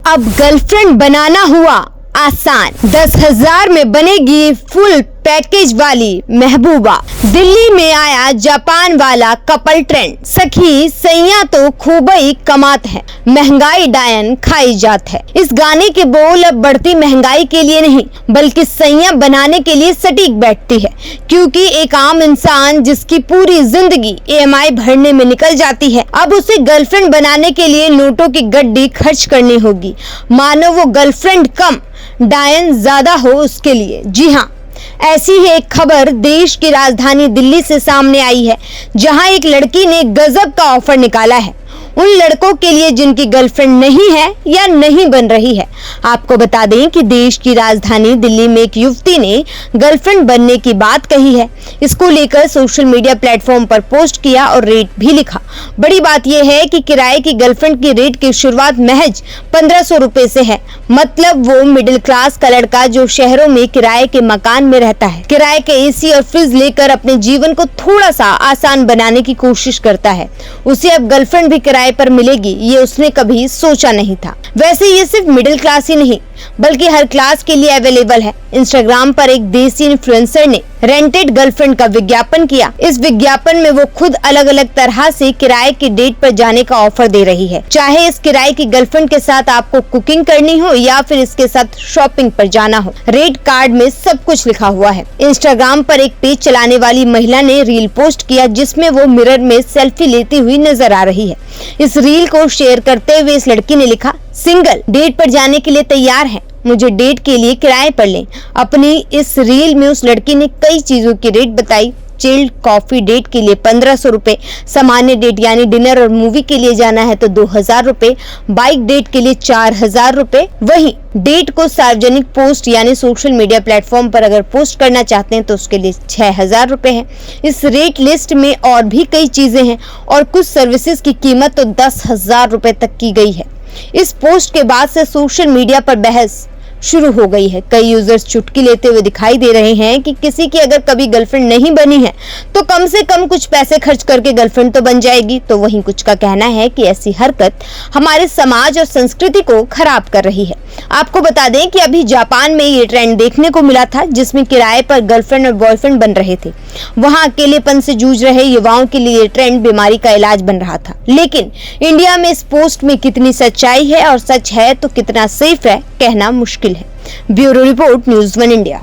अब गर्लफ्रेंड बनाना हुआ आसान। 10,000 में बनेगी फुल पैकेज वाली महबूबा। दिल्ली में आया जापान वाला कपल ट्रेंड। सखी सैया तो खूब ही कमात है, महंगाई डायन खाई जात है। इस गाने के बोल अब बढ़ती महंगाई के लिए नहीं बल्कि सैया बनाने के लिए सटीक बैठती है, क्योंकि एक आम इंसान जिसकी पूरी जिंदगी EMI भरने में निकल जाती है, अब उसे गर्लफ्रेंड बनाने के लिए नोटों की गड्डी खर्च करनी होगी, मानो वो गर्लफ्रेंड कम डायन ज्यादा हो उसके लिए। जी हाँ, ऐसी ही एक खबर देश की राजधानी दिल्ली से सामने आई है, जहां एक लड़की ने गजब का ऑफर निकाला है उन लड़कों के लिए जिनकी गर्लफ्रेंड नहीं है या नहीं बन रही है। आपको बता दें कि देश की राजधानी दिल्ली में एक युवती ने गर्लफ्रेंड बनने की बात कही है। इसको लेकर सोशल मीडिया प्लेटफॉर्म पर पोस्ट किया और रेट भी लिखा। बड़ी बात यह है कि किराए की गर्लफ्रेंड की रेट की शुरुआत महज 1500 रुपए से है। मतलब वो मिडिल क्लास का लड़का जो शहरों में किराए के मकान में रहता है, किराए के AC और फ्रिज लेकर अपने जीवन को थोड़ा सा आसान बनाने की कोशिश करता है, उसे अब गर्लफ्रेंड भी किराए पर मिलेगी, ये उसने कभी सोचा नहीं था। वैसे ये सिर्फ मिडिल क्लास ही नहीं बल्कि हर क्लास के लिए अवेलेबल है। इंस्टाग्राम पर एक देसी इन्फ्लुएंसर ने रेंटेड गर्लफ्रेंड का विज्ञापन किया। इस विज्ञापन में वो खुद अलग अलग तरह से किराए की डेट पर जाने का ऑफर दे रही है। चाहे इस किराए की गर्लफ्रेंड के साथ आपको कुकिंग करनी हो या फिर इसके साथ शॉपिंग पर जाना हो, रेट कार्ड में सब कुछ लिखा हुआ है। इंस्टाग्राम पर एक पेज चलाने वाली महिला ने रील पोस्ट किया जिसमें वो मिरर में सेल्फी लेती हुई नजर आ रही है। इस रील को शेयर करते हुए इस लड़की ने लिखा, सिंगल डेट पर जाने के लिए तैयार है, मुझे डेट के लिए किराए पर लें। अपनी इस रील में उस लड़की ने कई चीजों की रेट बताई। चिल्ड कॉफी डेट के लिए 1500 रुपए, सामान्य डेट यानी डिनर और मूवी के लिए जाना है तो 2000 रुपए, बाइक डेट के लिए 4000 रुपए। वहीं डेट को सार्वजनिक पोस्ट यानी सोशल मीडिया प्लेटफॉर्म पर अगर पोस्ट करना चाहते हैं तो उसके लिए 6000 रुपए है। इस रेट लिस्ट में और भी कई चीजें हैं और कुछ सर्विसेज की कीमत तो 10,000 रुपए तक की गई है। इस पोस्ट के बाद से सोशल मीडिया पर बहस शुरू हो गई है। कई यूजर्स चुटकी लेते हुए दिखाई दे रहे हैं कि किसी की अगर कभी गर्लफ्रेंड नहीं बनी है तो कम से कम कुछ पैसे खर्च करके गर्लफ्रेंड तो बन जाएगी। तो वहीं कुछ का कहना है कि ऐसी हरकत हमारे समाज और संस्कृति को खराब कर रही है। आपको बता दें कि अभी जापान में ये ट्रेंड देखने को मिला था जिसमें किराए पर गर्लफ्रेंड और बॉयफ्रेंड बन रहे थे। वहां अकेलेपन से जूझ रहे युवाओं के लिए ये ट्रेंड बीमारी का इलाज बन रहा था। लेकिन इंडिया में इस पोस्ट में कितनी सच्चाई है और सच है तो कितना सेफ है कहना मुश्किल है। Bureau report, news 1 India.